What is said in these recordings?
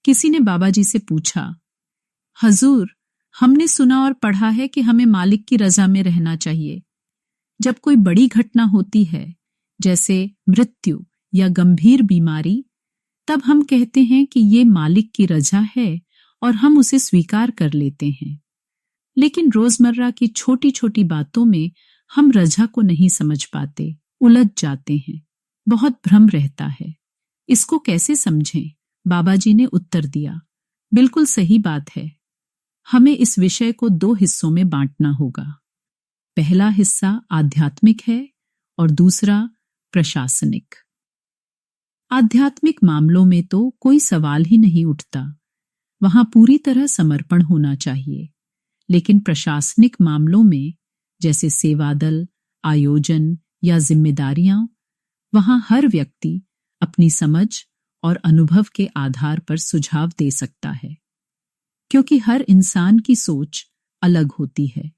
किसी ने बाबा जी से पूछा, हजूर, हमने सुना और पढ़ा है कि हमें मालिक की रजा में रहना चाहिए। जब कोई बड़ी घटना होती है, जैसे मृत्यु या गंभीर बीमारी, तब हम कहते हैं कि ये मालिक की रजा है और हम उसे स्वीकार कर लेते हैं। लेकिन रोजमर्रा की छोटी छोटी बातों में हम रजा को नहीं समझ पाते, उलझ जाते हैं, बहुत भ्रम रहता है। इसको कैसे समझें? बाबा जी ने उत्तर दिया, बिल्कुल सही बात है। हमें इस विषय को 2 हिस्सों में बांटना होगा। पहला हिस्सा आध्यात्मिक है और दूसरा प्रशासनिक। आध्यात्मिक मामलों में तो कोई सवाल ही नहीं उठता, वहां पूरी तरह समर्पण होना चाहिए। लेकिन प्रशासनिक मामलों में, जैसे सेवा दल, आयोजन या जिम्मेदारियां, वहां हर व्यक्ति अपनी समझ और अनुभव के आधार पर सुझाव दे सकता है, क्योंकि हर इंसान की सोच अलग होती है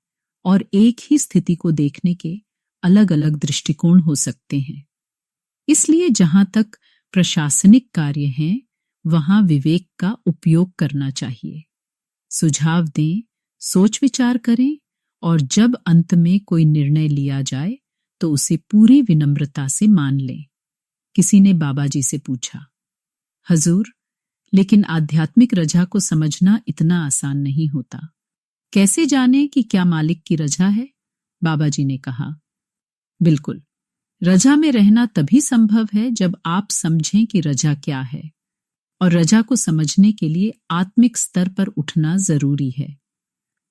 और एक ही स्थिति को देखने के अलग अलग दृष्टिकोण हो सकते हैं। इसलिए जहां तक प्रशासनिक कार्य हैं, वहां विवेक का उपयोग करना चाहिए। सुझाव दें, सोच विचार करें और जब अंत में कोई निर्णय लिया जाए तो उसे पूरी विनम्रता से मान लें। किसी ने बाबा जी से पूछा, हजूर, लेकिन आध्यात्मिक रजा को समझना इतना आसान नहीं होता। कैसे जाने कि क्या मालिक की रजा है? बाबा जी ने कहा, बिल्कुल, रजा में रहना तभी संभव है जब आप समझें कि रजा क्या है, और रजा को समझने के लिए आत्मिक स्तर पर उठना जरूरी है।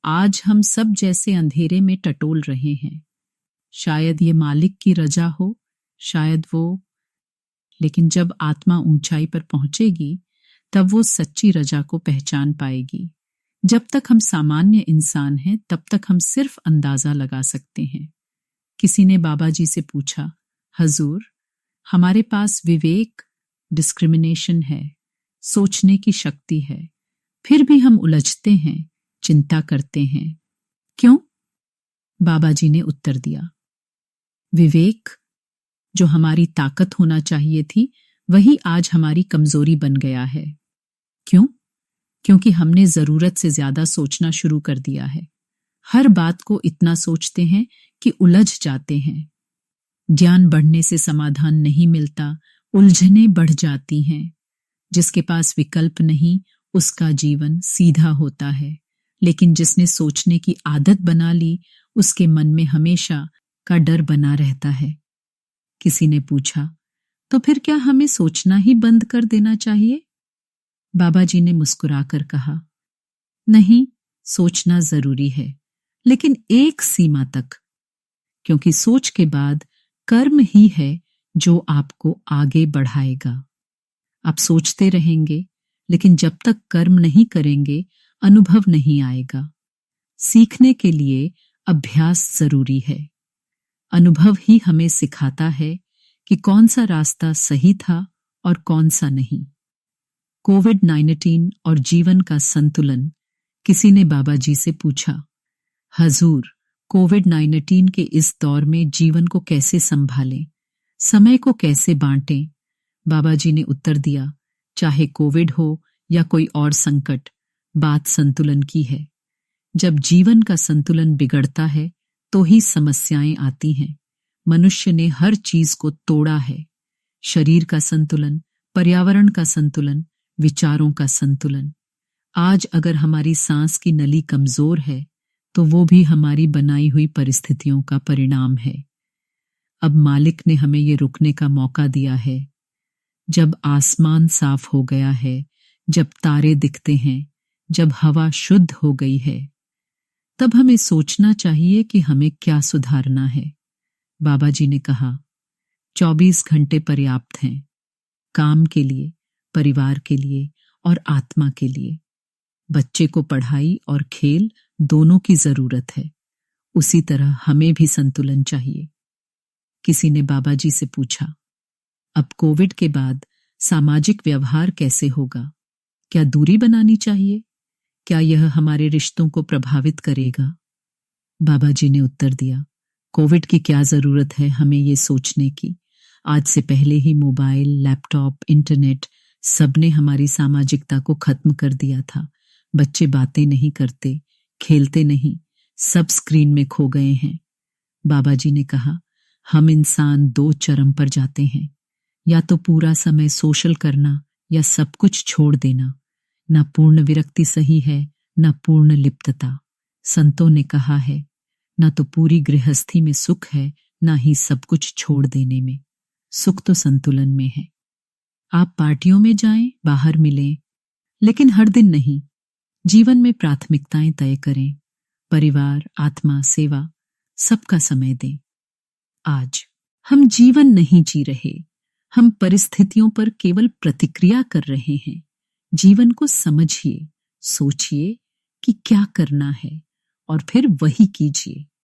आज हम सब जैसे अंधेरे में टटोल रहे हैं। शायद ये मालिक की रजा हो, शायद वो, लेकिन जब आत्मा ऊंचाई पर पहुंचेगी तब वो सच्ची रजा को पहचान पाएगी। जब तक हम सामान्य इंसान हैं, तब तक हम सिर्फ अंदाजा लगा सकते हैं। किसी ने बाबा जी से पूछा, हजूर, हमारे पास विवेक, डिस्क्रिमिनेशन है, सोचने की शक्ति है, फिर भी हम उलझते हैं, चिंता करते हैं, क्यों? बाबा जी ने उत्तर दिया, विवेक, जो हमारी ताकत होना चाहिए थी, वही आज हमारी कमजोरी बन गया है। क्यों? क्योंकि हमने जरूरत से ज्यादा सोचना शुरू कर दिया है। हर बात को इतना सोचते हैं कि उलझ जाते हैं। ज्ञान बढ़ने से समाधान नहीं मिलता, उलझनें बढ़ जाती हैं। जिसके पास विकल्प नहीं, उसका जीवन सीधा होता है, लेकिन जिसने सोचने की आदत बना ली, उसके मन में हमेशा का डर बना रहता है। किसी ने पूछा, तो फिर क्या हमें सोचना ही बंद कर देना चाहिए? बाबा जी ने मुस्कुराकर कहा, नहीं, सोचना जरूरी है, लेकिन एक सीमा तक, क्योंकि सोच के बाद कर्म ही है जो आपको आगे बढ़ाएगा। आप सोचते रहेंगे, लेकिन जब तक कर्म नहीं करेंगे, अनुभव नहीं आएगा। सीखने के लिए अभ्यास जरूरी है। अनुभव ही हमें सिखाता है कि कौन सा रास्ता सही था और कौन सा नहीं। कोविड-19 और जीवन का संतुलन। किसी ने बाबा जी से पूछा, हजूर, कोविड-19 के इस दौर में जीवन को कैसे संभालें, समय को कैसे बांटें? बाबा जी ने उत्तर दिया, चाहे कोविड हो या कोई और संकट, बात संतुलन की है। जब जीवन का संतुलन बिगड़ता है तो ही समस्याएं आती हैं। मनुष्य ने हर चीज को तोड़ा है। शरीर का संतुलन, पर्यावरण का संतुलन, विचारों का संतुलन। आज अगर हमारी सांस की नली कमजोर है तो वो भी हमारी बनाई हुई परिस्थितियों का परिणाम है। अब मालिक ने हमें ये रुकने का मौका दिया है। जब आसमान साफ हो गया है, जब तारे दिखते हैं, जब हवा शुद्ध हो गई है, तब हमें सोचना चाहिए कि हमें क्या सुधारना है। बाबा जी ने कहा, 24 घंटे पर्याप्त हैं, काम के लिए, परिवार के लिए और आत्मा के लिए। बच्चे को पढ़ाई और खेल दोनों की जरूरत है। उसी तरह हमें भी संतुलन चाहिए। किसी ने बाबा जी से पूछा, अब कोविड के बाद सामाजिक व्यवहार कैसे होगा? क्या दूरी बनानी चाहिए? क्या यह हमारे रिश्तों को प्रभावित करेगा? बाबा जी ने उत्तर दिया, कोविड की क्या जरूरत है हमें ये सोचने की। आज से पहले ही मोबाइल, लैपटॉप, इंटरनेट सबने हमारी सामाजिकता को खत्म कर दिया था। बच्चे बातें नहीं करते, खेलते नहीं, सब स्क्रीन में खो गए हैं। बाबा जी ने कहा, हम इंसान दो चरम पर जाते हैं, या तो पूरा समय सोशल करना या सब कुछ छोड़ देना। ना पूर्ण विरक्ति सही है, ना पूर्ण लिप्तता। संतों ने कहा है, ना तो पूरी गृहस्थी में सुख है, ना ही सब कुछ छोड़ देने में। सुख तो संतुलन में है। आप पार्टियों में जाएं, बाहर मिलें, लेकिन हर दिन नहीं। जीवन में प्राथमिकताएं तय करें। परिवार, आत्मा, सेवा, सबका समय दें। आज हम जीवन नहीं जी रहे, हम परिस्थितियों पर केवल प्रतिक्रिया कर रहे हैं। जीवन को समझिए, सोचिए कि क्या करना है और फिर वही कीजिए।